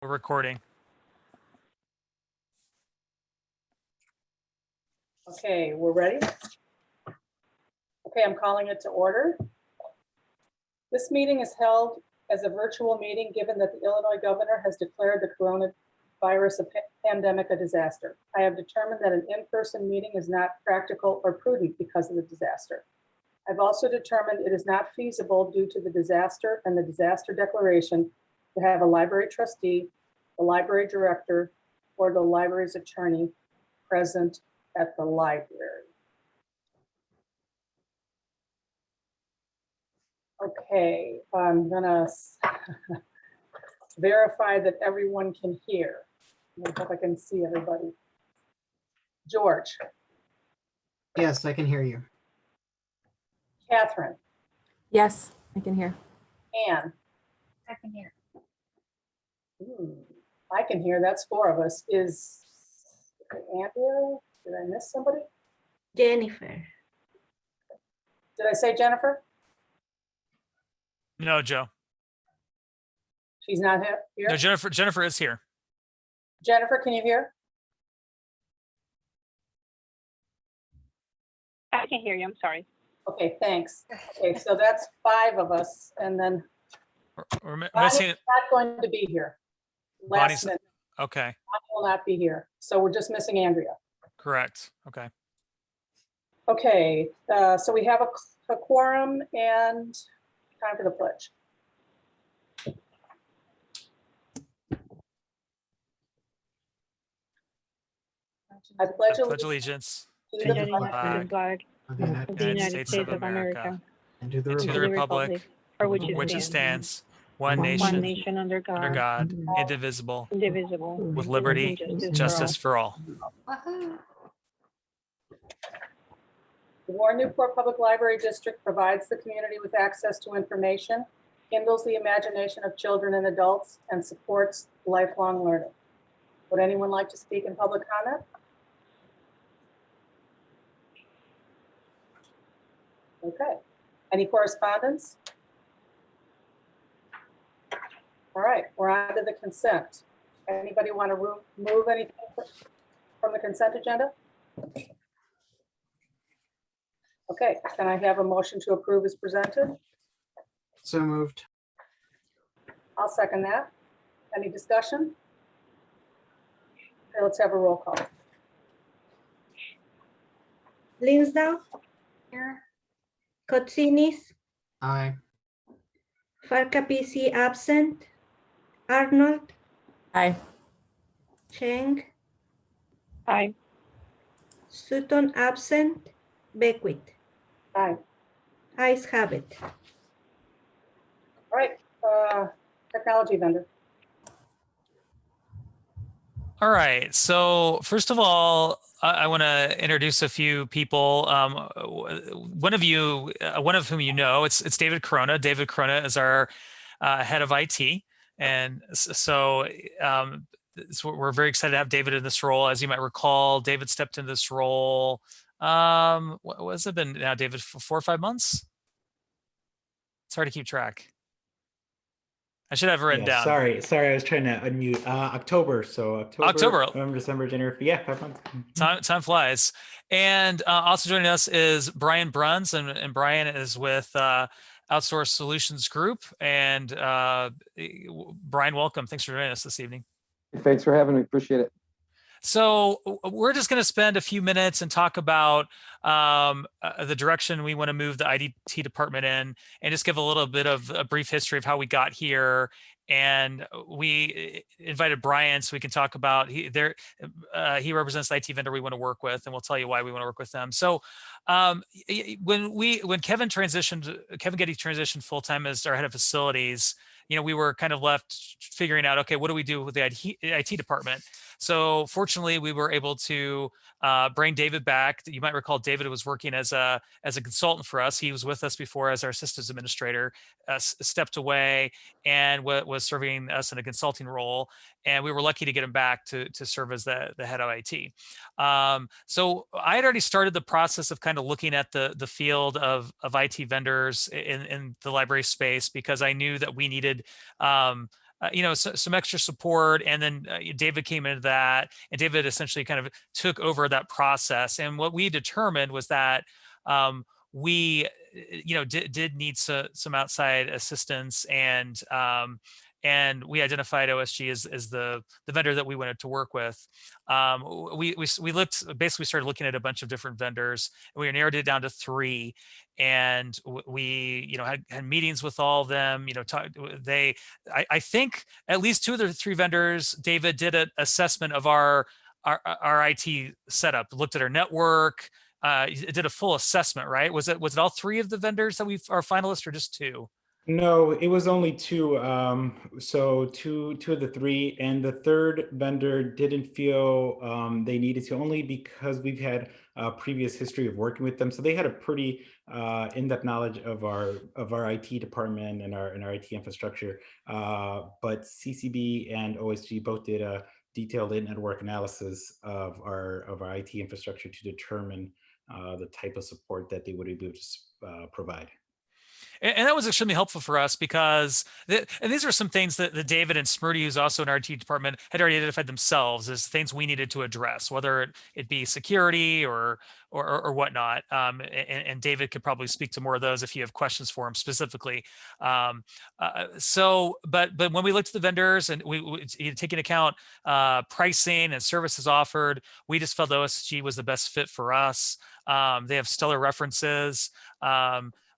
We're recording. Okay, we're ready. Okay, I'm calling it to order. This meeting is held as a virtual meeting, given that the Illinois governor has declared the coronavirus pandemic a disaster. I have determined that an in-person meeting is not practical or prudent because of the disaster. I've also determined it is not feasible due to the disaster and the disaster declaration to have a library trustee, the library director, or the library's attorney present at the library. Okay, I'm gonna verify that everyone can hear. I hope I can see everybody. George, Yes, I can hear you. Catherine, Yes, I can hear. Anne. I can hear. I can hear, that's 4 of us. Is Andrea, did I miss somebody? Jennifer. Did I say Jennifer? No, Joe. She's not here? No, Jennifer is here. Jennifer, can you hear? I can hear you. I'm sorry. Okay, thanks. Okay, so that's 5 of us, and then We're Bonnie's missing. not going to be here. Last Bonnie's- minute, Okay, Bonnie will not be here. So we're just missing Andrea. correct. Okay. Okay, so we have a quorum and time for the pledge. I pledge Pledge allegiance allegiance to to the the flag flag flag Of the United of the United States of America and to the and to the Republic republic for which which it it stands, stands, one One one nation, nation under under God, God, indivisible, indivisible, with liberty, and justice for all. The Warren Newport Public Library District provides the community with access to information, kindles the imagination of children and adults, and supports lifelong learning. Would anyone like to speak in public comment? Okay. Any correspondence? All right, we're on to the consent. Anybody want to move anything from the consent agenda? Okay, can I have a motion to approve as presented? So moved. I'll second that. Any discussion? Okay, let's have a roll call. Linsdau, Here. Kotsinis, Aye. Farkapisi absent, Arnold, Aye. Cheng, Aye. Sutton absent, Beckwith. Aye. Ayes have it. All right, technology vendor. All right. So first of all, I want to introduce a few people. One of whom you know, it's David Corona. David Corona is our head of IT, and so we're very excited to have David in this role. As you might recall, David stepped into this role. What has it been now, David? For 4 or 5 months? It's hard to keep track. I should have it written down. Sorry, I was trying to unmute. October, so October, November, December, January. Yeah, 5 months. Time flies. And also joining us is Brian Bruns, and Brian is with Outsource Solutions Group. And Brian, welcome. Thanks for joining us this evening. Thanks for having me. Appreciate it. So we're just going to spend a few minutes and talk about the direction we want to move the IT department in, and just give a little bit of a brief history of how we got here. And we invited Brian so we can talk about he represents the IT vendor we want to work with, and we'll tell you why we want to work with them. So when Kevin Getty transitioned full time as our head of facilities, we were kind of left figuring out, okay, what do we do with the IT department? So fortunately, we were able to bring David back. You might recall David was working as a consultant for us. He was with us before as our systems administrator, stepped away and was serving us in a consulting role. And we were lucky to get him back to serve as the head of IT. So I had already started the process of kind of looking at the field of IT vendors in the library space, because I knew that we needed some extra support. And then David came into that, and David essentially kind of took over that process. And what we determined was that we did need some outside assistance, and we identified OSG as the vendor that we wanted to work with. We looked, basically started looking at a bunch of different vendors, and we narrowed it down to 3. And we had meetings with all of them. I think at least 2 of the 3 vendors, David did an assessment of our IT setup, looked at our network, did a full assessment, right? Was it all 3 of the vendors that are finalists, or just 2? No, it was only 2. So two of the 3, and the third vendor didn't feel they needed to, only because we've had a previous history of working with them. So they had a pretty in-depth knowledge of our IT department and our IT infrastructure. But CCB and OSG both did a detailed network analysis of our IT infrastructure to determine the type of support that they would be able to provide. And that was extremely helpful for us, because and these are some things that David and Smriti, who's also in our IT department, had already identified themselves as things we needed to address, whether it be security or whatnot. And David could probably speak to more of those if you have questions for him specifically. But when we looked at the vendors, and we take into account pricing and services offered, we just felt OSG was the best fit for us. They have stellar references.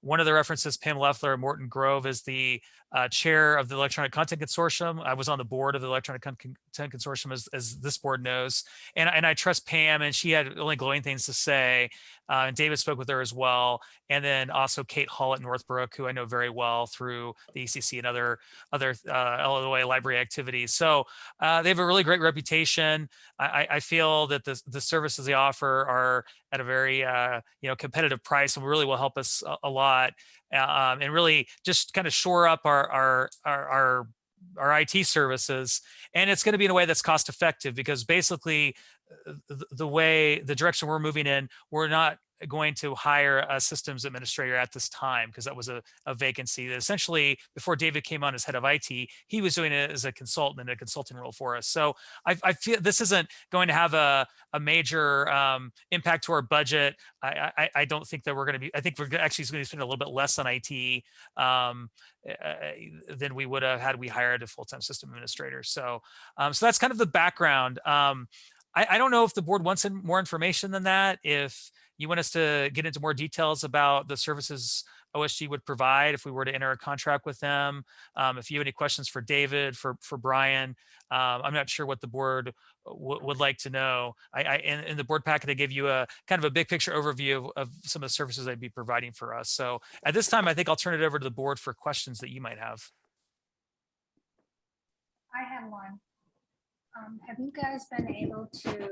One of the references, Pam Leffler and Morton Grove, is the chair of the Electronic Content Consortium. I was on the board of the Electronic Content Consortium, as this board knows. And I trust Pam, and she had only glowing things to say. And David spoke with her as well. And then also Kate Hall at Northbrook, who I know very well through the ECC and other LOA library activities. So they have a really great reputation. I feel that the services they offer are at a very competitive price, and really will help us a lot, and really just kind of shore up our IT services. And it's going to be in a way that's cost effective, because basically the direction we're moving in, we're not going to hire a systems administrator at this time, because that was a vacancy that essentially, before David came on as head of IT, he was doing it as a consultant in a consulting role for us. So I feel this isn't going to have a major impact to our budget. I don't think that we're going to be, I think we're actually going to spend a little bit less on IT than we would have had we hired a full-time system administrator. So that's kind of the background. I don't know if the board wants more information than that. If you want us to get into more details about the services OSG would provide if we were to enter a contract with them. If you have any questions for David, for Brian, I'm not sure what the board would like to know. In the board packet, I gave you a kind of a big picture overview of some of the services they'd be providing for us. So at this time, I think I'll turn it over to the board for questions that you might have. I have one. Have you guys been able to,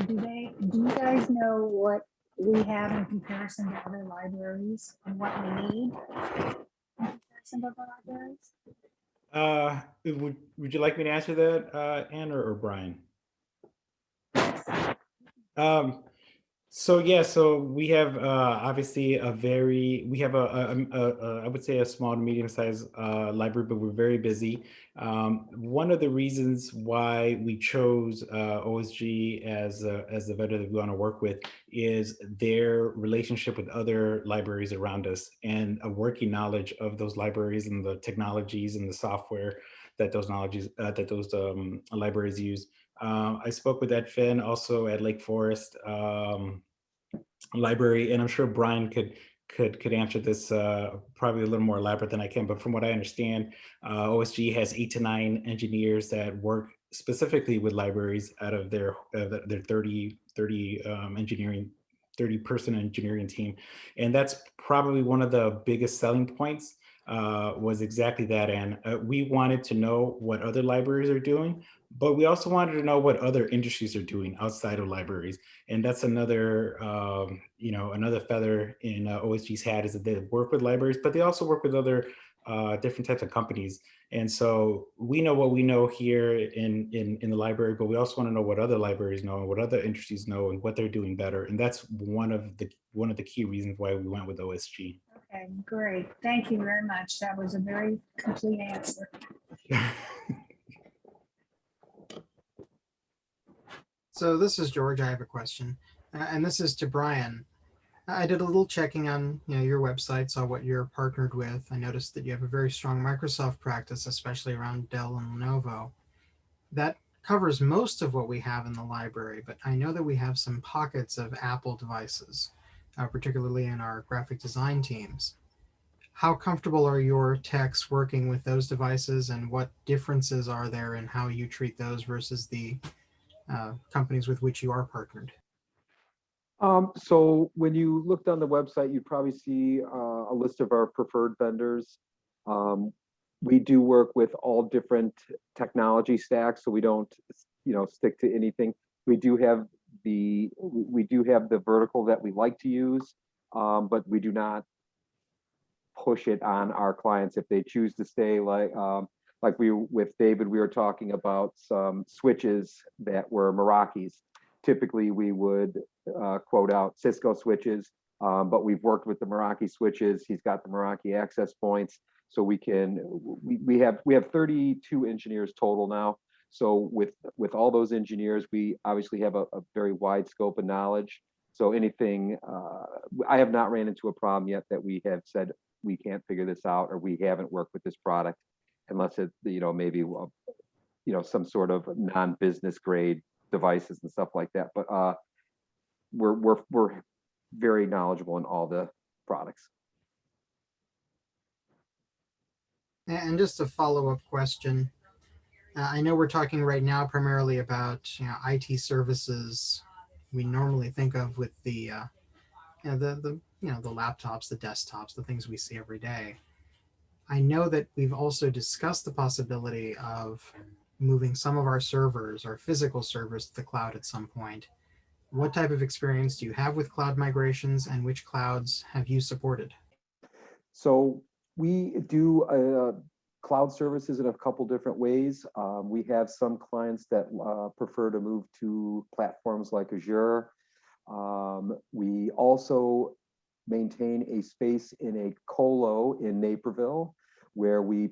do you guys know what we have in comparison to other libraries and what we need in comparison to other libraries? Would you like me to answer that, Anne or Brian? So we have obviously we have I would say a small to medium sized library, but we're very busy. One of the reasons why we chose OSG as the vendor that we want to work with is their relationship with other libraries around us, and a working knowledge of those libraries and the technologies and the software that those libraries use. I spoke with Ed Finn also at Lake Forest Library, and I'm sure Brian could answer this probably a little more elaborate than I can. But from what I understand, OSG has 8 to 9 engineers that work specifically with libraries out of their 30 person engineering team, and that's probably one of the biggest selling points. Was exactly that, and we wanted to know what other libraries are doing, but we also wanted to know what other industries are doing outside of libraries. And that's another, another feather in OSG's hat, is that they work with libraries, but they also work with other different types of companies. And so we know what we know here in the library, but we also want to know what other libraries know and what other industries know and what they're doing better. And that's one of the key reasons why we went with OSG. Okay, great. Thank you very much. That was a very complete answer. So this is George. I have a question, and this is to Brian. I did a little checking on your website, saw what you're partnered with. I noticed that you have a very strong Microsoft practice, especially around Dell and Lenovo. That covers most of what we have in the library, but I know that we have some pockets of Apple devices, particularly in our graphic design teams. How comfortable are your techs working with those devices, and what differences are there in how you treat those versus the companies with which you are partnered? So when you looked on the website, you probably see a list of our preferred vendors. We do work with all different technology stacks, so we don't, stick to anything. We do have the vertical that we like to use, but we do not push it on our clients if they choose to stay. Like we with David, we were talking about some switches that were Meraki's. Typically, we would quote out Cisco switches, but we've worked with the Meraki switches. He's got the Meraki access points, so we have 32 engineers total now. So with all those engineers, we obviously have a very wide scope of knowledge. So anything, I have not ran into a problem yet that we have said we can't figure this out, or we haven't worked with this product, unless it maybe some sort of non-business grade devices and stuff like that. But we're very knowledgeable in all the products. And just a follow-up question. I know we're talking right now primarily about IT services we normally think of with the the laptops, the desktops, the things we see every day. I know that we've also discussed the possibility of moving some of our servers, our physical servers, to the cloud at some point. What type of experience do you have with cloud migrations, and which clouds have you supported? So we do cloud services in a couple different ways. We have some clients that prefer to move to platforms like Azure. We also maintain a space in a colo in Naperville, where we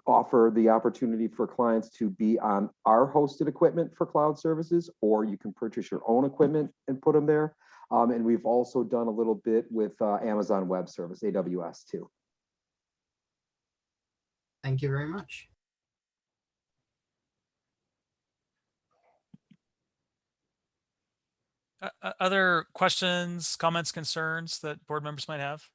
offer the opportunity for clients to be on our hosted equipment for cloud services, or you can purchase your own equipment and put them there. And we've also done a little bit with Amazon Web Service, AWS, too. Thank you very much. Other questions, comments, concerns that board members might have?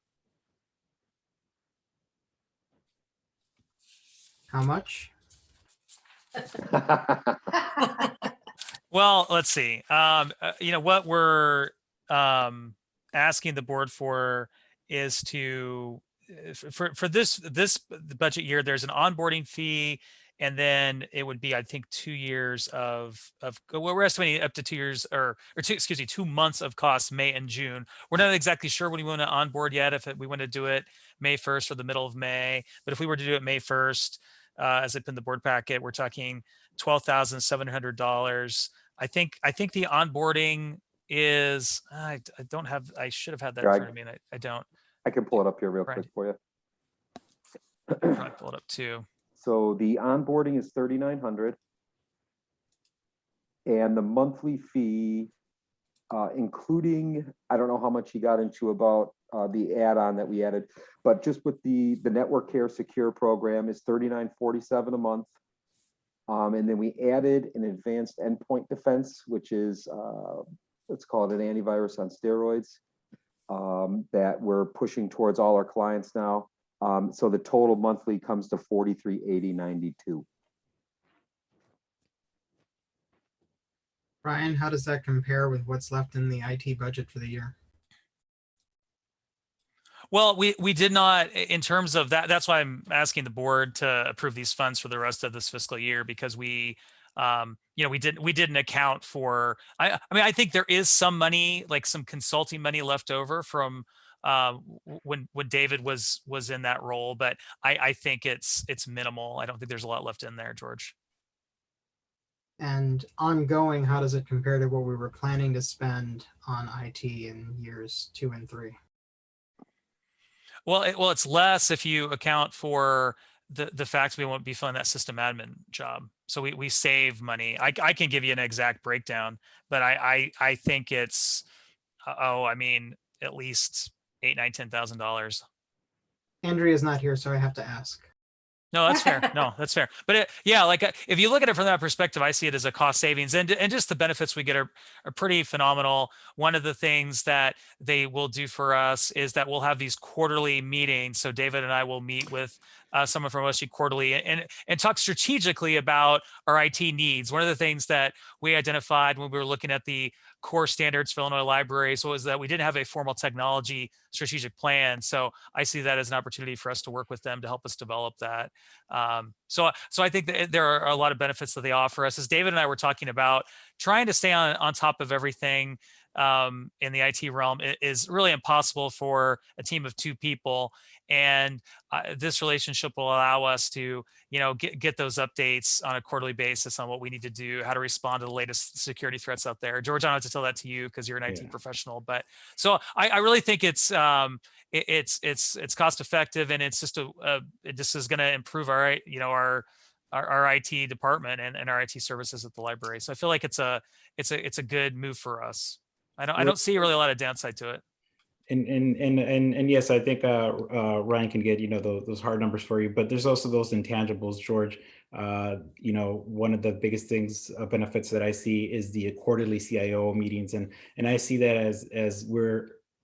How much? Well, let's see. What we're asking the board for is to for this budget year, there's an onboarding fee, and then it would be, I think, 2 years of well, we're estimating up to 2 years or 2 months of costs, May and June. We're not exactly sure when we want to onboard yet, if we want to do it May 1st or the middle of May. But if we were to do it May 1st, as I put in the board packet, we're talking $12,700. I think the onboarding is, I don't have, I should have had that in front of me, and I don't. I can pull it up here real Right. quick for you. Probably pull it up too. So the onboarding is $3,900, and the monthly fee, including, I don't know how much he got into about the add-on that we added, but just with the Network Care Secure program is $39.47 a month. And then we added an advanced endpoint defense, which is, let's call it an antivirus on steroids, that we're pushing towards all our clients now. So the total monthly comes to $43.80.92. Brian, how does that compare with what's left in the IT budget for the year? Well, we did not, in terms of that. That's why I'm asking the board to approve these funds for the rest of this fiscal year, because we didn't account for. I mean, I think there is some money, like some consulting money left over from when David was in that role, but I think it's minimal. I don't think there's a lot left in there, George. And ongoing, how does it compare to what we were planning to spend on IT in years 2 and 3? Well, it's less if you account for the fact we won't be filling that system admin job. So we save money. I can give you an exact breakdown, but I think it's I mean at least $8, $9, $10,000. Andrea's not here, so I have to ask. No, that's fair. No, that's fair. But yeah, like if you look at it from that perspective, I see it as a cost savings, and just the benefits we get are pretty phenomenal. One of the things that they will do for us is that we'll have these quarterly meetings. So David and I will meet with someone from OSU quarterly and talk strategically about our IT needs. One of the things that we identified when we were looking at the core standards for Illinois libraries was that we didn't have a formal technology strategic plan. So I see that as an opportunity for us to work with them to help us develop that. So I think that there are a lot of benefits that they offer us. As David and I were talking about, trying to stay on top of everything in the IT realm is really impossible for a team of 2 people. And this relationship will allow us to, get those updates on a quarterly basis on what we need to do, how to respond to the latest security threats out there. George, I don't have to tell that to you because you're an IT professional, but so I really think it's cost effective, and it's just this is going to improve our IT department and our IT services at the library. So I feel like it's a good move for us. I don't see really a lot of downside to it. And yes, I think Ryan can get those hard numbers for you, but there's also those intangibles, George. One of the biggest things benefits that I see is the quarterly CIO meetings, and I see that as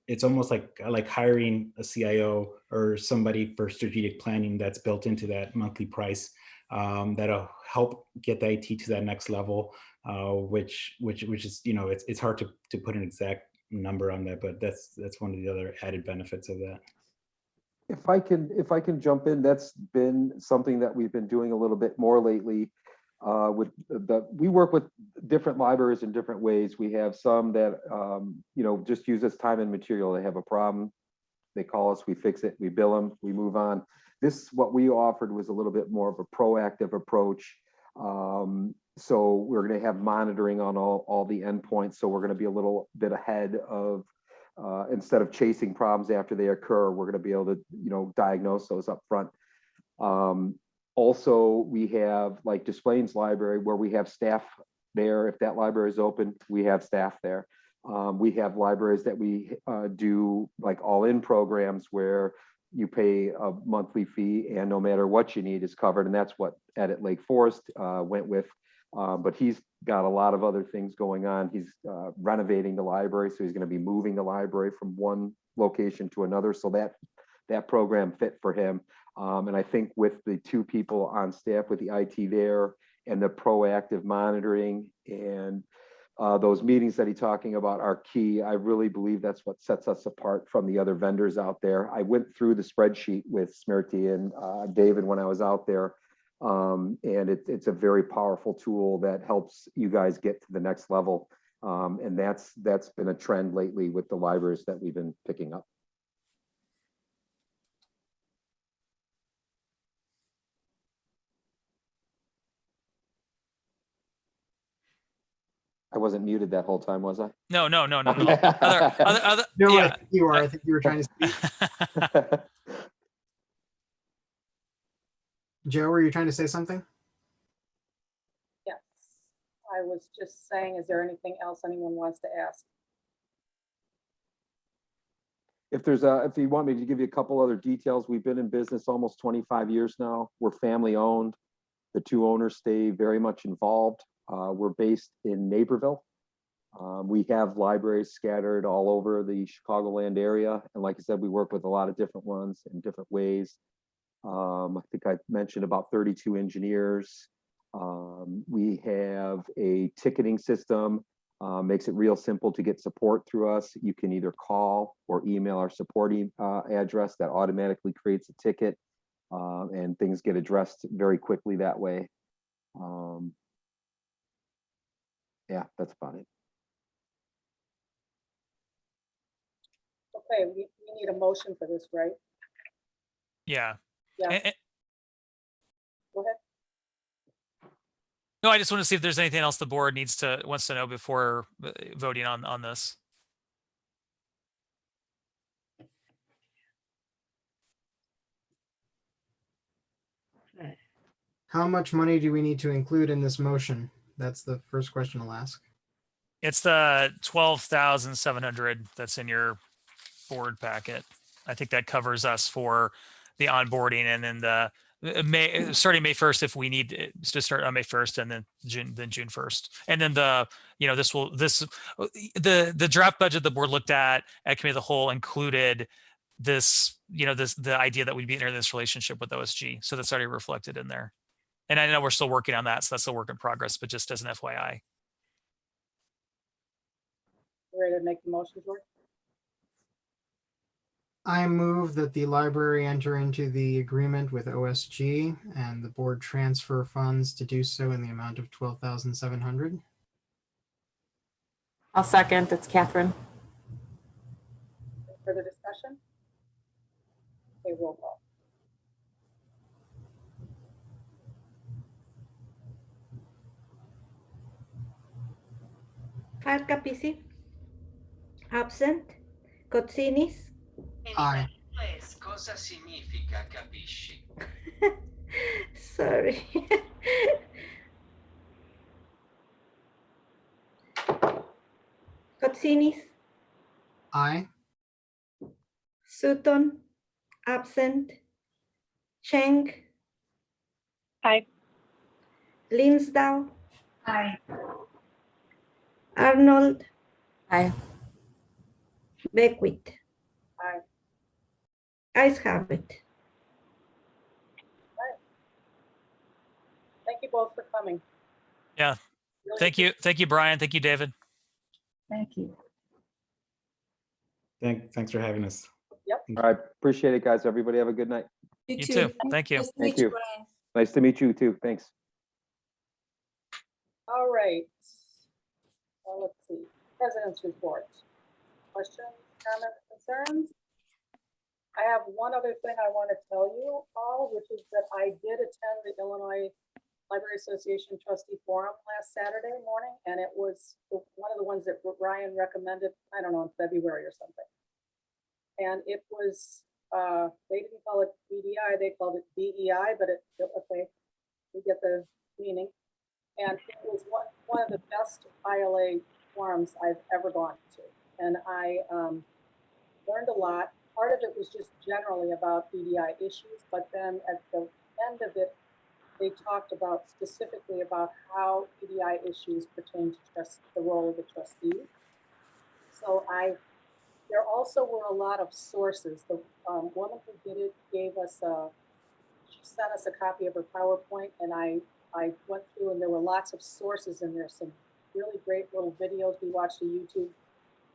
it's almost like hiring a CIO or somebody for strategic planning that's built into that monthly price. That'll help get the IT to that next level, which is it's hard to put an exact number on that, but that's one of the other added benefits of that. If I can jump in, that's been something that we've been doing a little bit more lately. We work with different libraries in different ways. We have some that just use us time and material. They have a problem, they call us, we fix it, we bill them, we move on. What we offered was a little bit more of a proactive approach. So we're going to have monitoring on all the endpoints. So we're going to be a little bit ahead of, instead of chasing problems after they occur, we're going to be able to, diagnose those up front. Also, we have like Desplaines Library where we have staff there. If that library is open, we have staff there. We have libraries that we do like all-in programs where you pay a monthly fee and no matter what you need is covered. And that's what Ed at Lake Forest went with. But he's got a lot of other things going on. He's renovating the library, so he's going to be moving the library from one location to another. So that program fit for him. And I think with the 2 people on staff with the IT there and the proactive monitoring and those meetings that he's talking about are key. I really believe that's what sets us apart from the other vendors out there. I went through the spreadsheet with Smirty and David when I was out there. And it's a very powerful tool that helps you guys get to the next level. And that's been a trend lately with the libraries that we've been picking up. I wasn't muted that whole time, was I? No. No, Yeah. I think you are. I think you were trying to speak. Joe, were you trying to say something? Yes, I was just saying, is there anything else anyone wants to ask? If you want me to give you a couple other details, we've been in business almost 25 years now. We're family owned. The 2 owners stay very much involved. We're based in Naperville. We have libraries scattered all over the Chicagoland area. And like I said, we work with a lot of different ones in different ways. I think I mentioned about 32 engineers. We have a ticketing system, makes it real simple to get support through us. You can either call or email our support address that automatically creates a ticket, and things get addressed very quickly that way. Yeah, that's about it. Okay, we need a motion for this, right? Yeah. Yeah. Go ahead. No, I just want to see if there's anything else the board wants to know before voting on this. How much money do we need to include in this motion? That's the first question I'll ask. It's the 12,700 that's in your board packet. I think that covers us for the onboarding, and then the starting May 1st if we need to start on May 1st, and then June 1st. And then the draft budget the board looked at committee of the whole included this, the idea that we'd be entering this relationship with OSG. So that's already reflected in there. And I know we're still working on that, so that's a work in progress, but just as an FYI. Ready to make the motion, George? I move that the library enter into the agreement with OSG and the board transfer funds to do so in the amount of 12,700. I'll second. It's Catherine. Any further discussion? Okay, roll call. Capisi, absent. Cotsinis, Aye. Cosa significa capisci? sorry. Cotsinis, Aye. Sutton, absent. Cheng, Aye. Linsdau, Aye. Arnold, Aye. Beckwith. Aye. Ayes have it. Thank you both for coming. Yeah. Really Thank you. Thank you, Brian. Thank you, David. Thank you. Thanks for having us. All right, appreciate it, guys. Everybody have a good night. You too. Thank you. Thank you. Nice to meet you too. Thanks. All right. Well, let's see. President's report. Questions, comments, concerns? I have one other thing I want to tell you all, which is that I did attend the Illinois Library Association Trustee Forum last Saturday morning, and it was one of the ones that Ryan recommended, I don't know, in February or something. And it was, they didn't call it EDI, they called it DEI, but okay, we get the meaning. And it was one of the best ILA forums I've ever gone to. And I learned a lot. Part of it was just generally about EDI issues, but then at the end of it, they talked about specifically about how EDI issues pertain to the role of the trustee. So there also were a lot of sources. The woman who did it gave us she sent us a copy of her PowerPoint, and I went through, and there were lots of sources in there, some really great little videos. We watched a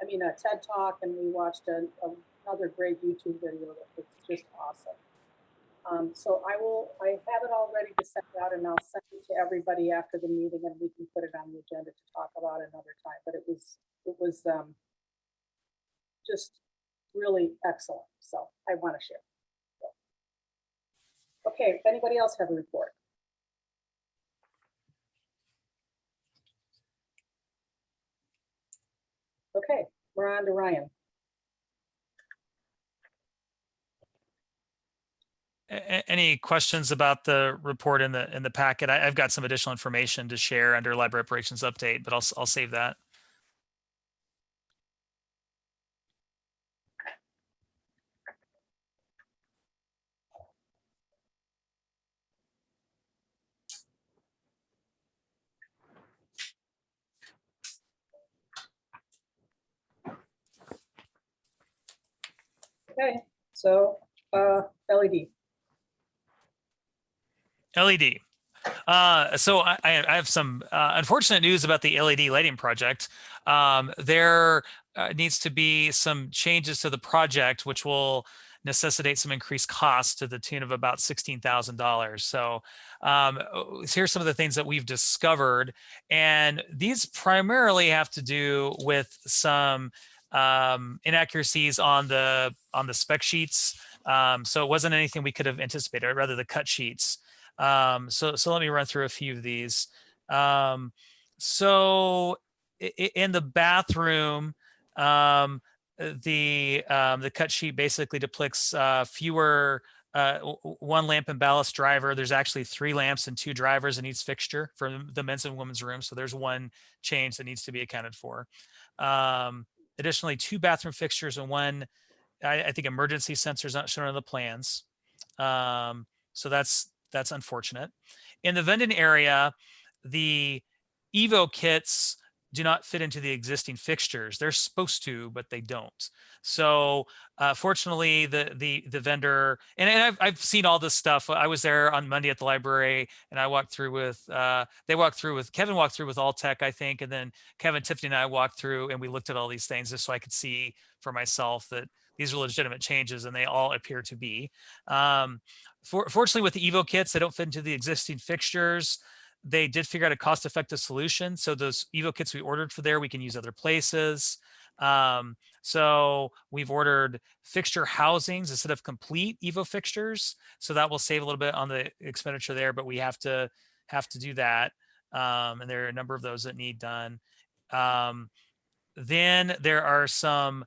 TED Talk, and we watched another great YouTube video that was just awesome. So I have it all ready to send out, and I'll send it to everybody after the meeting, and we can put it on the agenda to talk about another time. But it was just really excellent. So I want to share. So. Okay, anybody else have a report? Okay, we're on to Ryan. Any questions about the report in the packet? I've got some additional information to share under library operations update, but I'll save that. Okay, so LED. LED. So I have some unfortunate news about the LED lighting project. There needs to be some changes to the project, which will necessitate some increased costs to the tune of about $16,000. So here's some of the things that we've discovered, and these primarily have to do with some inaccuracies on the spec sheets. So it wasn't anything we could have anticipated, or rather the cut sheets. So let me run through a few of these. So in the bathroom, the cut sheet basically depicts fewer one lamp and ballast driver. There's actually 3 lamps and 2 drivers in each fixture for the men's and women's room. So there's one change that needs to be accounted for. Additionally, 2 bathroom fixtures and 1, I think, emergency sensors not shown on the plans. So that's unfortunate. In the vending area, the Evo kits do not fit into the existing fixtures. They're supposed to, but they don't. So fortunately, the vendor, and I've seen all this stuff. I was there on Monday at the library, and I walked through with Kevin walked through with All Tech, I think, and then Kevin, Tiffany, and I walked through, and we looked at all these things just so I could see for myself that these are legitimate changes, and they all appear to be. Fortunately, with the Evo kits, they don't fit into the existing fixtures. They did figure out a cost-effective solution. So those Evo kits we ordered for there, we can use other places. So we've ordered fixture housings instead of complete Evo fixtures. So that will save a little bit on the expenditure there, but we have to do that. And there are a number of those that need done. Then there are some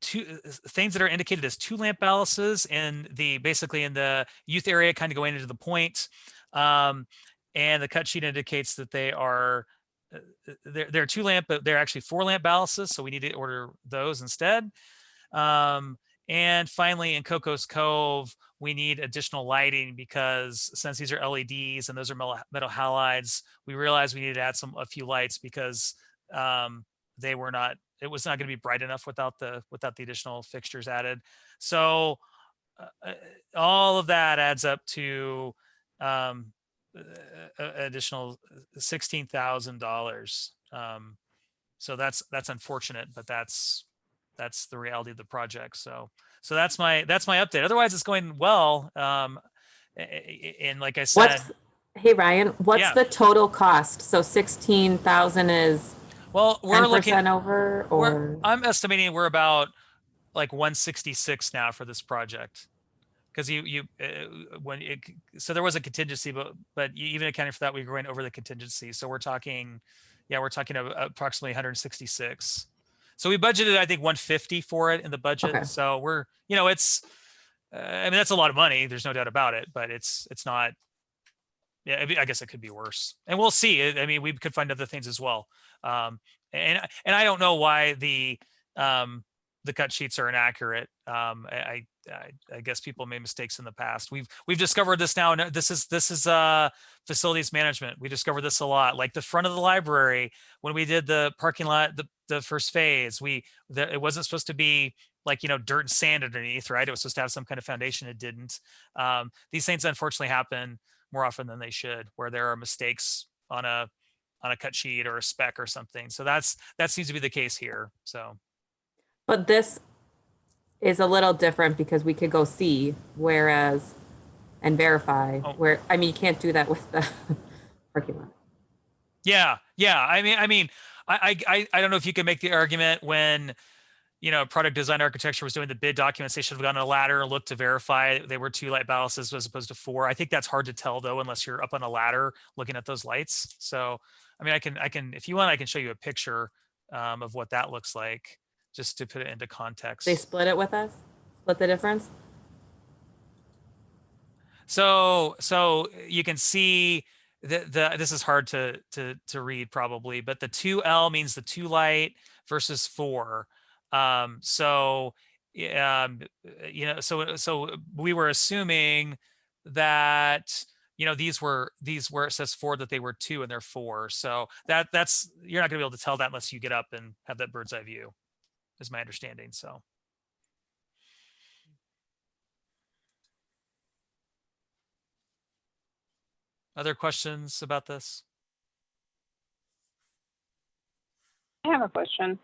two things that are indicated as 2 lamp ballasts in basically in the youth area, kind of going into the point. And the cut sheet indicates that they are they're 2 lamp, but they're actually 4 lamp ballasts, so we need to order those instead. And finally, in Coco's Cove, we need additional lighting because since these are LEDs and those are metal halides, we realized we needed to add a few lights because it was not going to be bright enough without the additional fixtures added. So all of that adds up to additional $16,000. So that's unfortunate, but that's the reality of the project. So that's my update. Otherwise, it's going well. And like I said, hey Ryan, what's yeah. the total cost? So 16,000 is well, we're 10% looking over, or I'm estimating we're about like 166 now for this project. Because so there was a contingency, but even accounting for that, we were going over the contingency. So we're talking approximately 166. So we budgeted, I think, 150 for it in the budget. Okay. So we're, it's, I mean, that's a lot of money. There's no doubt about it, but it's not. Yeah, I guess it could be worse, and we'll see. I mean, we could find other things as well. And I don't know why the cut sheets are inaccurate. I guess people made mistakes in the past. We've discovered this now, and this is facilities management. We discovered this a lot. Like the front of the library, when we did the parking lot, the first phase, it wasn't supposed to be like, dirt and sand underneath, right? It was supposed to have some kind of foundation. It didn't. These things unfortunately happen more often than they should, where there are mistakes on a cut sheet or a spec or something. So that seems to be the case here. So. but this is a little different because we could go see, and verify where, I mean, you can't do that with the parking lot. Yeah. I mean, I don't know if you can make the argument when, product design architecture was doing the bid documents, they should have gone on a ladder and looked to verify they were 2 light ballasts as opposed to 4. I think that's hard to tell though, unless you're up on a ladder looking at those lights. So, I mean, I can, if you want, I can show you a picture of what that looks like, just to put it into context. They split it with us? Split the difference? So you can see this is hard to read probably, but the 2L means the 2 light versus 4. So we were assuming that, these were it says 4, that they were 2 and they're 4. So that's, you're not gonna be able to tell that unless you get up and have that bird's eye view, is my understanding. So. Other questions about this? I have a question.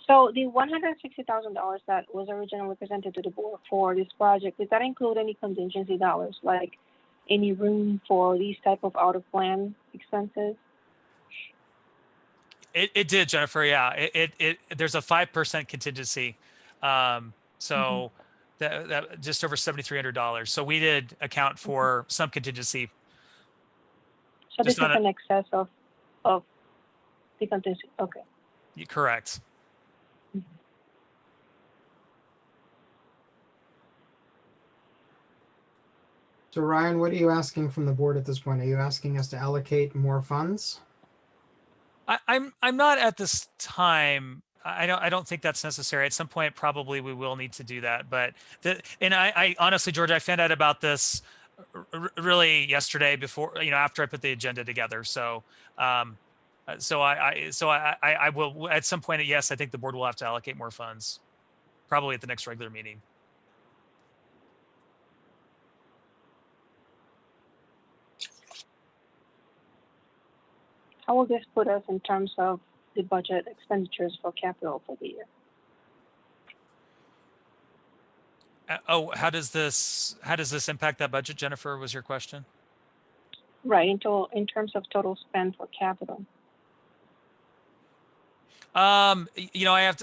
So the $160,000 that was originally presented to the board for this project, did that include any contingency dollars, like any room for these type of out of plan expenses? It did, Jennifer. Yeah, there's a 5% contingency. So that just over $7,300. So we did account for some contingency. So this is in excess of the contingency. Okay. Correct. So Ryan, what are you asking from the board at this point? Are you asking us to allocate more funds? I'm not at this time. I don't think that's necessary. At some point, probably we will need to do that. But I honestly, George, I found out about this really yesterday before, after I put the agenda together. So, I will at some point. Yes, I think the board will have to allocate more funds, probably at the next regular meeting. How will this put us in terms of the budget expenditures for capital for the year? Oh, how does this impact that budget, Jennifer? Was your question? Right, in terms of total spend for capital. I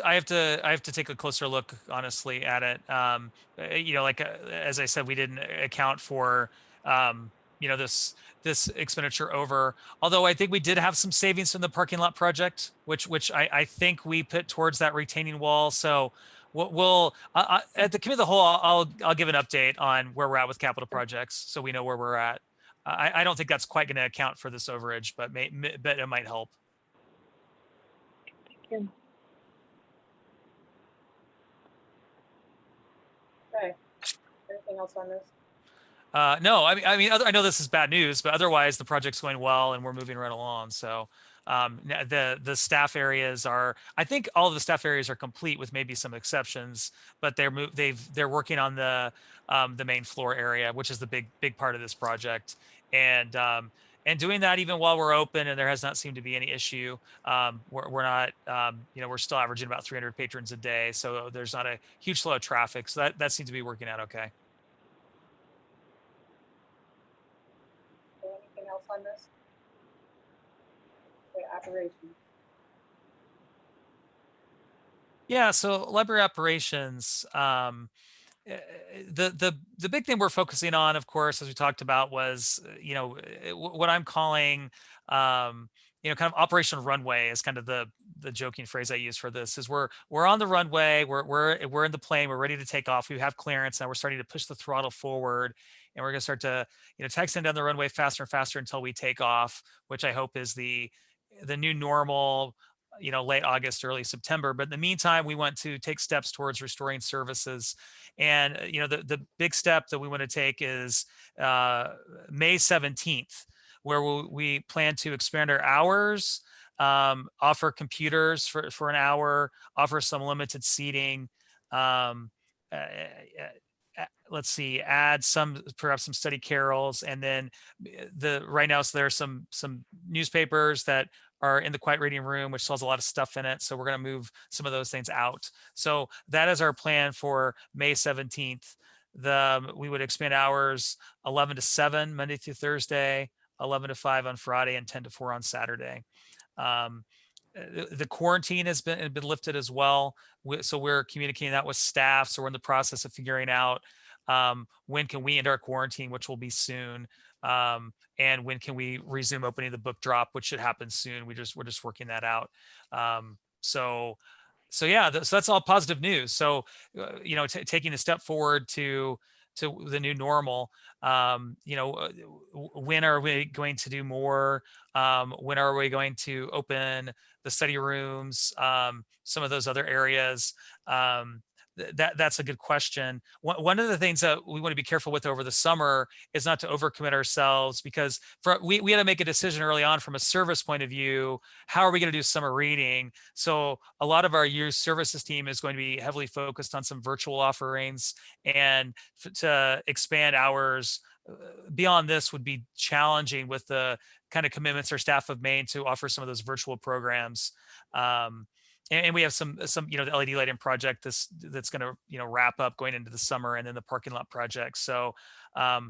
have to take a closer look, honestly, at it. As I said, we didn't account for, this expenditure over. Although I think we did have some savings from the parking lot project, which I think we put towards that retaining wall. So we'll at the committee of the whole, I'll give an update on where we're at with capital projects, so we know where we're at. I don't think that's quite going to account for this overage, but it might help. Thank you. Okay. Anything else on this? No, I know this is bad news, but otherwise the project's going well and we're moving right along. So the staff areas I think all of the staff areas are complete with maybe some exceptions, but they're working on the main floor area, which is the big part of this project. And doing that even while we're open, and there has not seemed to be any issue. We're not, we're still averaging about 300 patrons a day, so there's not a huge flow of traffic. So that seems to be working out okay. Anything else on this? Okay, operations. Yeah, so library operations, the big thing we're focusing on, of course, as we talked about, was what I'm calling kind of operational runway is kind of the joking phrase I use for this. Is we're on the runway, we're in the plane, we're ready to take off, we have clearance, now we're starting to push the throttle forward, and we're going to start to taxi down the runway faster and faster until we take off, which I hope is the new normal, late August, early September. But in the meantime, we want to take steps towards restoring services. And, the big step that we want to take is May 17th, where we plan to expand our hours, offer computers for an hour, offer some limited seating, let's see, add perhaps some study carols, and then right now, so there are some newspapers that are in the quiet reading room, which sells a lot of stuff in it. So we're going to move some of those things out. So that is our plan for May 17th. We would expand hours 11 to 7 Monday through Thursday, 11 to 5 on Friday, and 10 to 4 on Saturday. The quarantine has been lifted as well. So we're communicating that with staff. So we're in the process of figuring out when can we end our quarantine, which will be soon. And when can we resume opening the book drop, which should happen soon. We're just working that out. So yeah, so that's all positive news. So, taking a step forward to the new normal, when are we going to do more? When are we going to open the study rooms? Some of those other areas. That's a good question. One of the things that we want to be careful with over the summer is not to overcommit ourselves, because we had to make a decision early on from a service point of view. How are we going to do summer reading? So a lot of our youth services team is going to be heavily focused on some virtual offerings, and to expand hours beyond this would be challenging with the kind of commitments our staff have made to offer some of those virtual programs. And we have some the LED lighting project that's going to wrap up going into the summer, and then the parking lot project. So I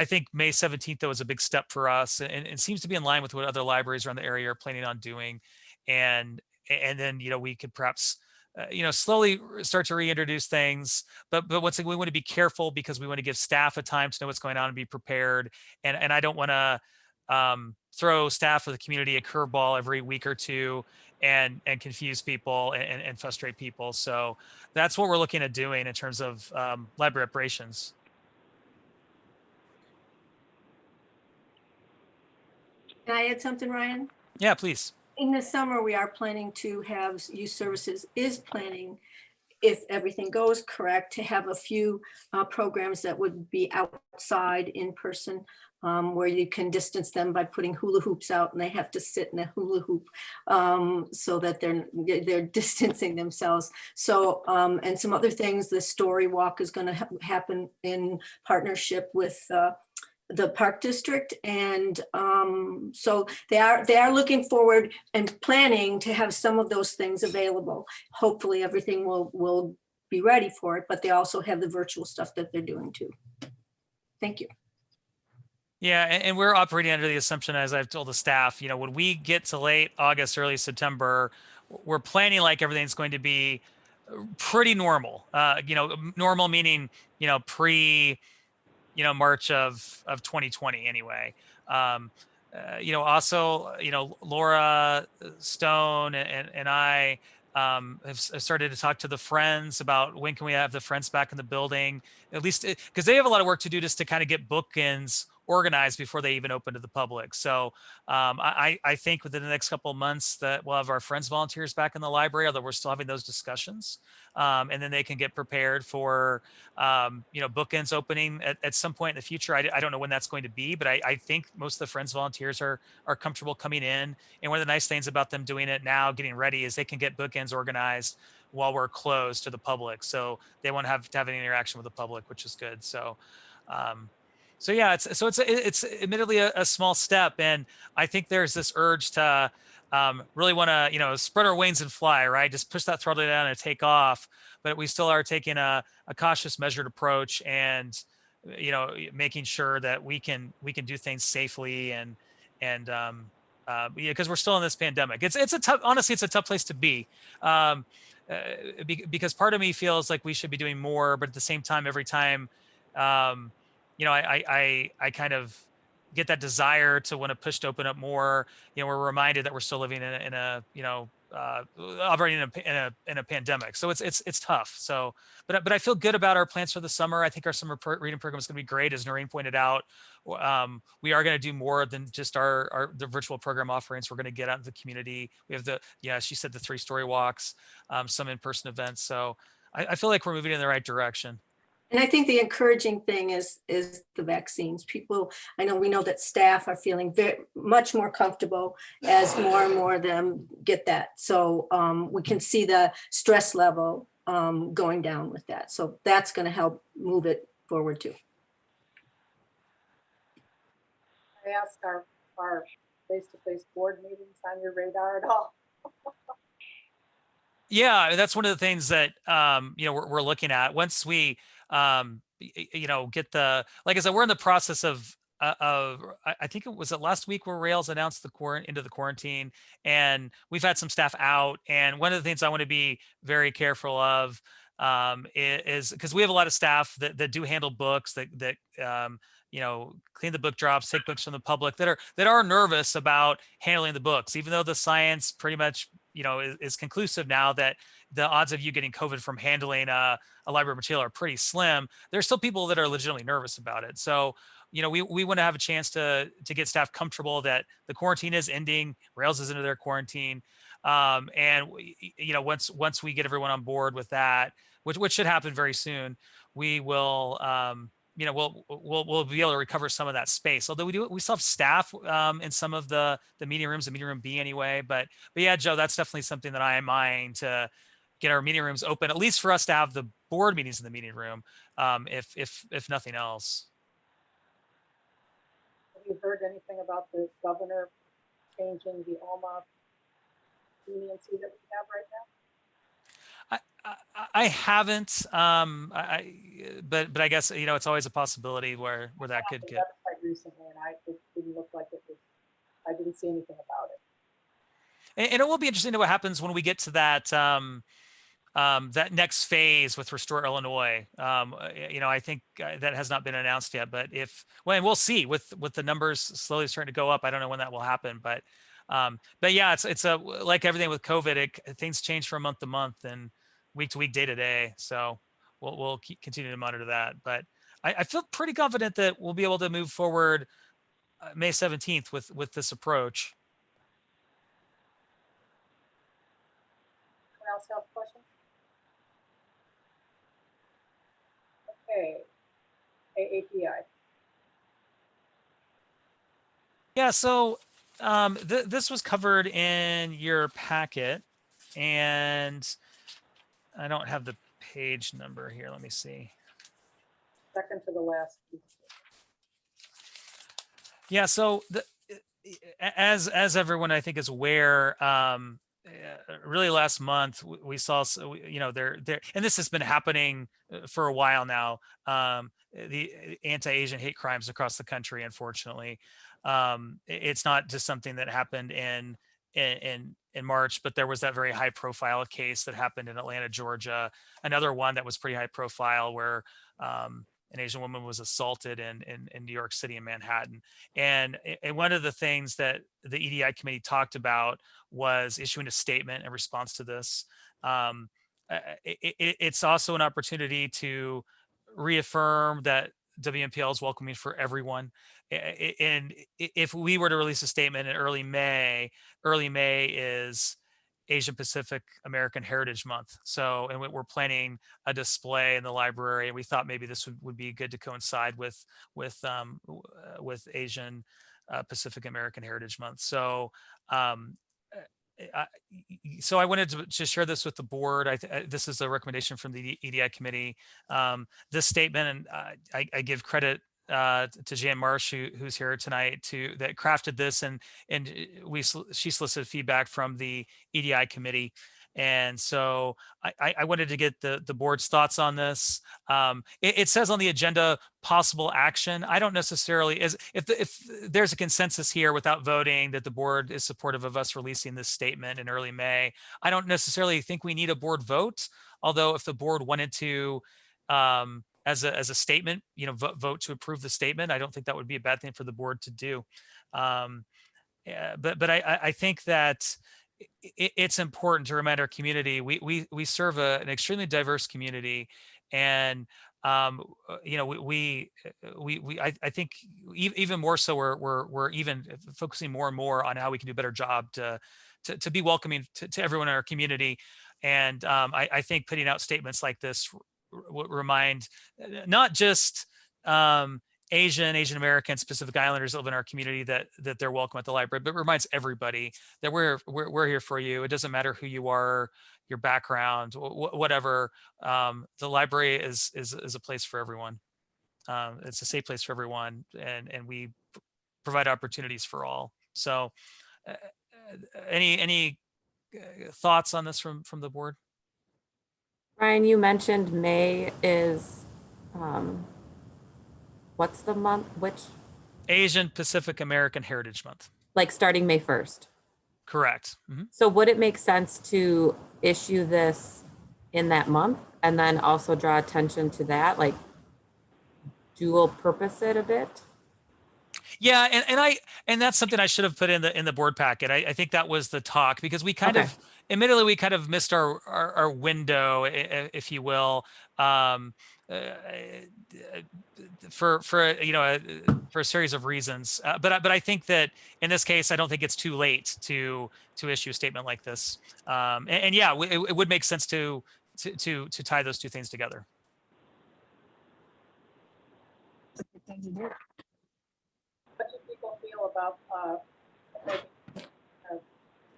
think May 17th though is a big step for us, and it seems to be in line with what other libraries around the area are planning on doing. And then we could perhaps slowly start to reintroduce things, but once again, we want to be careful because we want to give staff a time to know what's going on and be prepared. And I don't want to throw staff or the community a curveball every week or two and confuse people and frustrate people. So that's what we're looking at doing in terms of library operations. Can I add something, Ryan? Yeah, please. In the summer, we are planning to have youth services is planning, if everything goes correct, to have a few programs that would be outside in person, where you can distance them by putting hula hoops out, and they have to sit in a hula hoop so that they're distancing themselves. So and some other things. The story walk is going to happen in partnership with the park district, and so they are looking forward and planning to have some of those things available. Hopefully everything will be ready for it, but they also have the virtual stuff that they're doing too. Thank you. Yeah, and we're operating under the assumption, as I've told the staff, you know, when we get to late August, early September, we're planning like everything's going to be pretty normal. You know, normal meaning, you know, pre, you know, March of 2020 anyway. You know, also, you know, Laura Stone and I have started to talk to the Friends about when can we have the Friends back in the building, at least because they have a lot of work to do just to kind of get bookends organized before they even open to the public. So I think within the next couple of months that we'll have our Friends volunteers back in the library, although we're still having those discussions. And then they can get prepared for, you know, bookends opening at some point in the future. I don't know when that's going to be, but I think most of the Friends volunteers are comfortable coming in. And one of the nice things about them doing it now, getting ready, is they can get bookends organized while we're closed to the public. So they won't have to have any interaction with the public, which is good. So, so yeah, it's admittedly a small step, and I think there's this urge to really want to, you know, spread our wings and fly, right? Just push that throttle down and take off. But we still are taking a cautious, measured approach, and you know, making sure that we can do things safely and yeah, because we're still in this pandemic. It's a tough, honestly, it's a tough place to be. Because part of me feels like we should be doing more, but at the same time, every time, you know, I kind of get that desire to want to push to open up more. You know, we're reminded that we're still living in a you know, operating in a pandemic. So it's tough. So, but I feel good about our plans for the summer. I think our summer reading program is going to be great, as Noreen pointed out. We are going to do more than just the virtual program offerings. We're going to get out into the community. We have she said the 3-story walks, some in-person events. So I feel like we're moving in the right direction. And I think the encouraging thing is the vaccines. People, we know that staff are feeling much more comfortable as more and more of them get that. So we can see the stress level going down with that. So that's going to help move it forward too. I asked our face-to-face board meetings on your radar at all? Yeah, that's one of the things that you know, we're looking at once we you know, get like I said, we're in the process of I think it was last week where Rails announced into the quarantine, and we've had some staff out. And one of the things I want to be very careful of is because we have a lot of staff that do handle books, that you know, clean the book drops, take books from the public, that are nervous about handling the books, even though the science pretty much, you know, is conclusive now that the odds of you getting COVID from handling a library material are pretty slim. There's still people that are legitimately nervous about it. So, you know, we want to have a chance to get staff comfortable that the quarantine is ending, Rails is into their quarantine. And you know, once we get everyone on board with that, which should happen very soon, we will, you know, we'll be able to recover some of that space. Although we still have staff in some of the meeting rooms, the meeting room B anyway. But yeah, Joe, that's definitely something that I am eyeing, to get our meeting rooms open, at least for us to have the board meetings in the meeting room, if nothing else. Have you heard anything about the governor changing the OMA leniency that we have right now? I haven't, but I guess, you know, it's always a possibility where that could get. Quite recently, and it didn't look like it was. I didn't see anything about it. And it will be interesting to what happens when we get to that that next phase with Restore Illinois. You know, I think that has not been announced yet, but and we'll see with the numbers slowly starting to go up. I don't know when that will happen, but yeah, it's like everything with COVID, things change from month to month and week to week, day to day. So we'll continue to monitor that. But I feel pretty confident that we'll be able to move forward May 17th with this approach. Anyone else have questions? Okay, AAPI. Yeah, so this was covered in your packet, and I don't have the page number here. Let me see. Second to the last. Yeah, so as everyone I think is aware, really last month we saw, you know, there and this has been happening for a while now. The anti-Asian hate crimes across the country, unfortunately, it's not just something that happened in March, but there was that very high profile case that happened in Atlanta, Georgia. Another one that was pretty high profile where an Asian woman was assaulted in New York City and Manhattan. And one of the things that the EDI committee talked about was issuing a statement in response to this. It's also an opportunity to reaffirm that WNPL is welcoming for everyone. And if we were to release a statement in early May is Asian Pacific American Heritage Month. So, and we're planning a display in the library, and we thought maybe this would be good to coincide with Asian Pacific American Heritage Month. So, so I wanted to share this with the board. This is a recommendation from the EDI committee. This statement, and I give credit to Jan Marsh, who's here tonight, that crafted this, and she solicited feedback from the EDI committee. And so I wanted to get the board's thoughts on this. It says on the agenda, possible action. I don't necessarily, if there's a consensus here without voting that the board is supportive of us releasing this statement in early May, I don't necessarily think we need a board vote. Although if the board wanted to, as a statement, you know, vote to approve the statement, I don't think that would be a bad thing for the board to do. Yeah, but I think that it's important to remind our community we serve an extremely diverse community, and you know, I think even more so we're even focusing more and more on how we can do a better job to be welcoming to everyone in our community. And I think putting out statements like this remind not just Asian Americans, Pacific Islanders that live in our community that they're welcome at the library, but reminds everybody that we're here for you. It doesn't matter who you are, your background, whatever. The library is a place for everyone. It's a safe place for everyone, and we provide opportunities for all. So, any thoughts on this from the board? Ryan, you mentioned May is, what's the month? Which? Asian Pacific American Heritage Month. Like starting May 1st. Correct. Mm-hmm. So would it make sense to issue this in that month and then also draw attention to that, like dual purpose it a bit? Yeah, and that's something I should have put in the board packet. I think that was the talk, because we kind of, admittedly, we kind of missed our window, if you will, for you know, for a series of reasons. But I think that in this case, I don't think it's too late to issue a statement like this. And yeah, it would make sense to tie those two things together. Thing to do. What do people feel about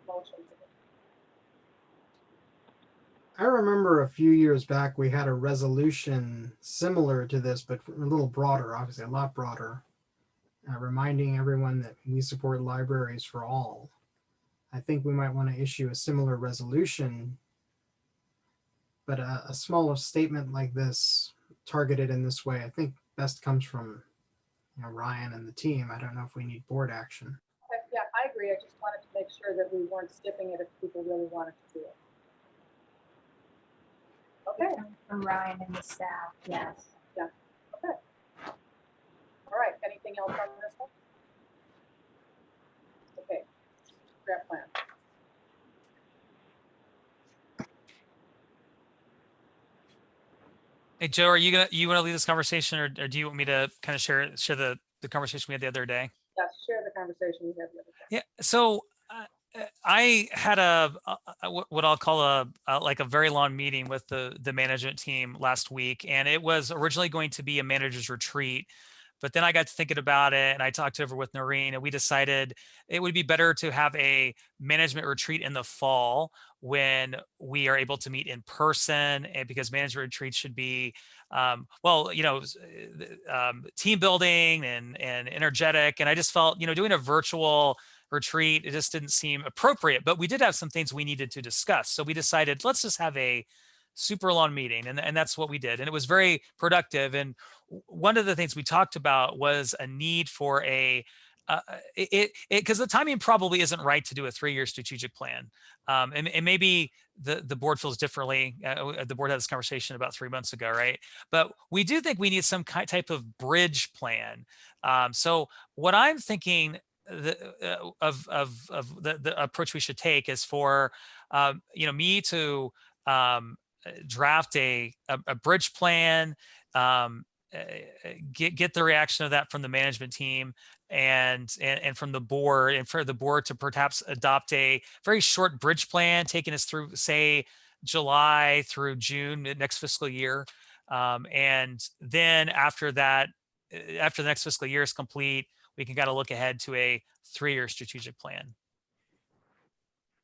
motion? I remember a few years back we had a resolution similar to this, but a little broader, obviously a lot broader, reminding everyone that we support libraries for all. I think we might want to issue a similar resolution, but a smaller statement like this, targeted in this way, I think best comes from, you know, Ryan and the team. I don't know if we need board action. Yeah, I agree. I just wanted to make sure that we weren't skipping it if people really wanted to do it. Okay. From Ryan and the staff, yes. Yeah. Okay. All right. Anything else on this one? Okay. Draft plan. Hey, Joe, are you want to lead this conversation, or do you want me to kind of share the conversation we had the other day? Yes, the conversation we had the other day. Yeah. So I had what I'll call like a very long meeting with the management team last week, and it was originally going to be a manager's retreat. But then I got to thinking about it, and I talked over with Noreen, and we decided it would be better to have a management retreat in the fall when we are able to meet in person, and because management retreats should be, well, team building and energetic. And I just felt, doing a virtual retreat, it just didn't seem appropriate. But we did have some things we needed to discuss, so we decided let's just have a super long meeting, and that's what we did, and it was very productive. And one of the things we talked about was a need for because the timing probably isn't right to do a 3-year strategic plan, and maybe the board feels differently. The board had this conversation about 3 months ago, right? But we do think we need some type of bridge plan. So what I'm thinking of the approach we should take is for me to draft a bridge plan, get the reaction of that from the management team and from the board, and for the board to perhaps adopt a very short bridge plan taking us through, say, July through June next fiscal year. And then after that, after the next fiscal year is complete, we can kind of look ahead to a 3-year strategic plan.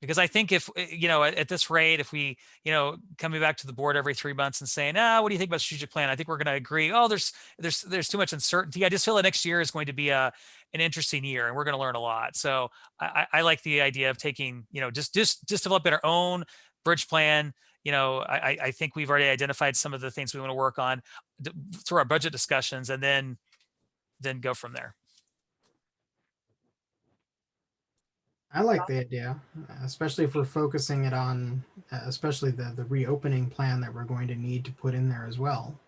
Because I think if, at this rate, if we, coming back to the board every 3 months and saying, what do you think about strategic plan? I think we're going to agree, there's too much uncertainty. I just feel that next year is going to be an interesting year, and we're going to learn a lot. So I like the idea of taking, just developing our own bridge plan. I think we've already identified some of the things we want to work on through our budget discussions, and then go from there. I like the idea, especially if we're focusing it on, especially the reopening plan that we're going to need to put in there as well.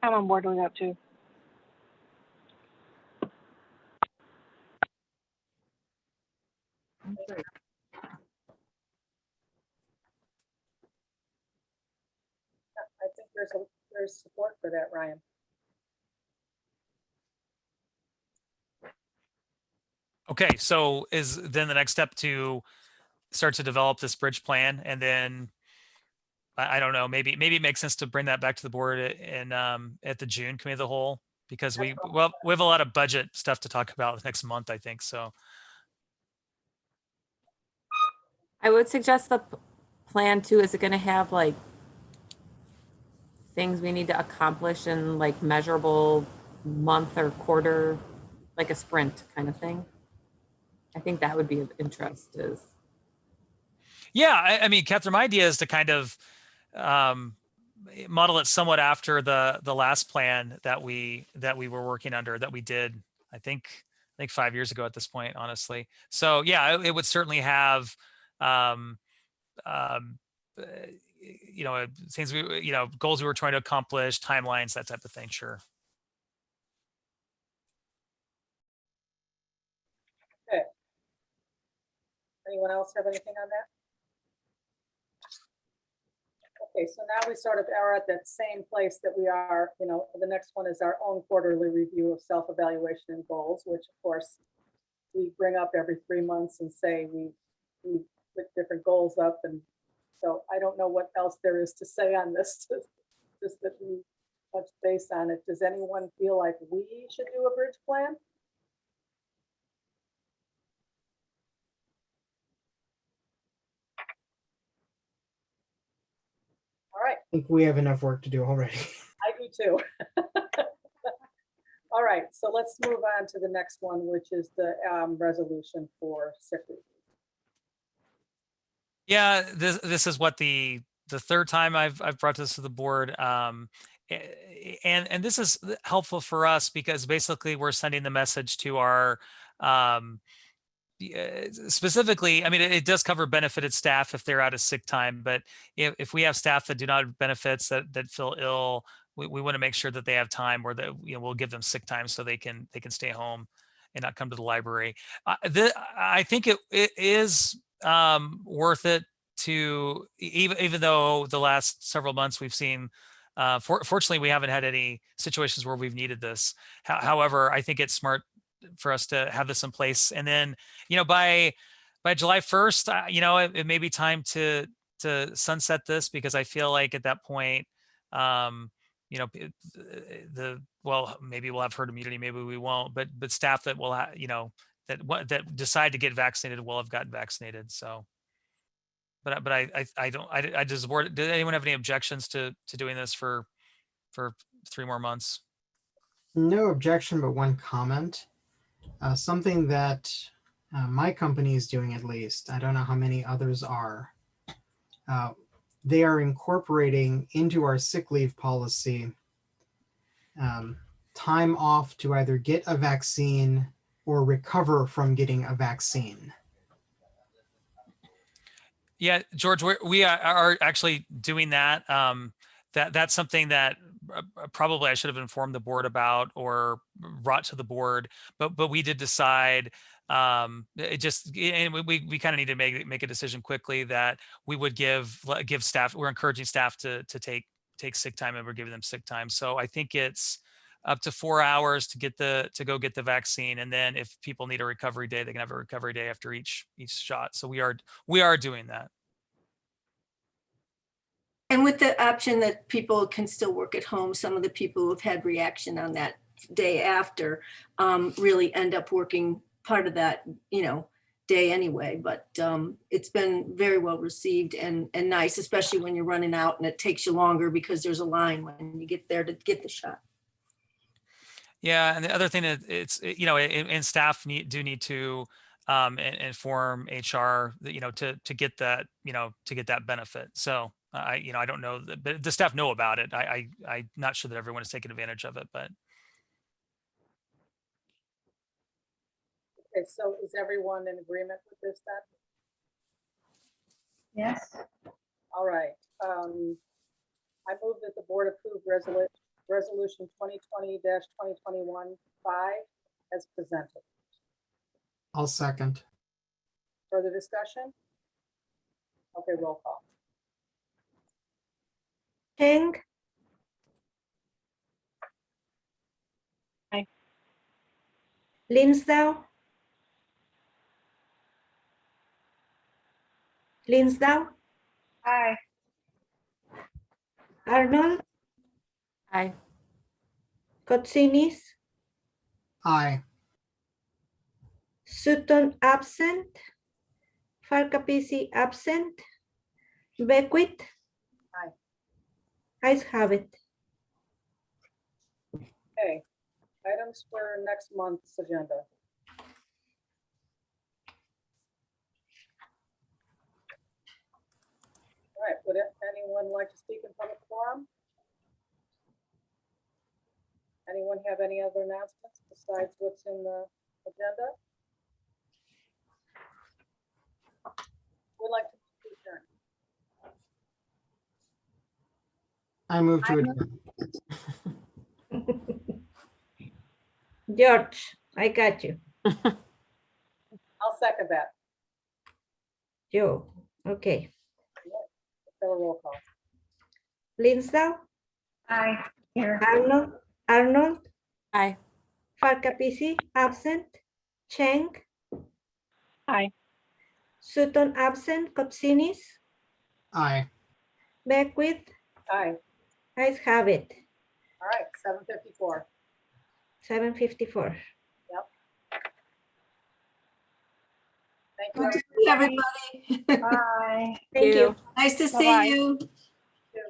I'm on board with that too. I think there's support for that, Ryan. Okay, so is then the next step to start to develop this bridge plan, and then I don't know, maybe it makes sense to bring that back to the board in at the June committee of the whole, because we have a lot of budget stuff to talk about next month, I think. So I would suggest the plan too. Is it going to have like things we need to accomplish in like measurable month or quarter, like a sprint kind of thing? I think that would be of interest. yeah, I mean, Catherine, my idea is to kind of model it somewhat after the last plan that we were working under, that we did, I think 5 years ago at this point, honestly. So yeah, it would certainly have things goals we were trying to accomplish, timelines, that type of thing. Sure. Okay. Anyone else have anything on that? Okay, so now we sort of are at that same place that we are, the next one is our own quarterly review of self-evaluation and goals, which of course we bring up every 3 months and say we put different goals up. And so I don't know what else there is to say on this, just that we touch base on it. Does anyone feel like we should do a bridge plan? All right. I think we have enough work to do already. I do too. All right, so let's move on to the next one, which is the resolution for sick leave. Yeah, this is what the third time I've brought this to the board, and this is helpful for us because basically we're sending the message to our specifically, I mean, it does cover benefited staff if they're out of sick time, but if we have staff that do not have benefits that feel ill, we want to make sure that they have time where we'll give them sick time so they can stay home and not come to the library. I think it is worth it to, even though the last several months we've seen Fortunately, we haven't had any situations where we've needed this. However, I think it's smart for us to have this in place. And then, by July 1st, it may be time to sunset this, because I feel like at that point, maybe we'll have herd immunity, maybe we won't, but staff that will, that decide to get vaccinated will have gotten vaccinated. So, but does the board, did anyone have any objections to doing this for 3 more months? No objection, but one comment. Something that my company is doing, at least, I don't know how many others are. They are incorporating into our sick leave policy time off to either get a vaccine or recover from getting a vaccine. Yeah, George, we are actually doing that. That's something that probably I should have informed the board about or brought to the board, but we did decide, and we kind of need to make a decision quickly that we would give staff, we're encouraging staff to take sick time, and we're giving them sick time. So I think it's up to 4 hours to go get the vaccine, and then if people need a recovery day, they can have a recovery day after each shot. So we are doing that. And with the option that people can still work at home, some of the people who've had reaction on that day after really end up working part of that, day anyway. But it's been very well received and nice, especially when you're running out and it takes you longer because there's a line when you get there to get the shot. Yeah, and the other thing that and staff need to inform HR that, to get that, to get that benefit. So I don't know, but the staff know about it. I'm not sure that everyone is taking advantage of it, but. Okay, so is everyone in agreement with this then? Yes. All right. I move that the board approve resolution 2020-2021-5 as presented. I'll second. Further discussion? Okay, roll call. Cheng. Aye. Linsdau. Linsdau. Aye. Arnold. Aye. Kotsinis. Aye. Sutton absent. Farkapisi absent. Beckwith. Aye. Ayes have it. Okay, items for next month's agenda. All right, would anyone like to speak in public forum? Anyone have any other announcements besides what's in the agenda? Would like to adjourn. I move to adjourn. George, I got you. I'll second that. Joe, okay. Let's have a roll call. Linsdau. Aye. Here. Arnold. Aye. Farkapisi absent. Cheng. Aye. Sutton absent. Kotsinis. Aye. Beckwith. Aye. Ayes have it. All right, 7:54. 7:54. Thank you. Good to see everybody. Bye. Thank you. Nice to Bye-bye. see you.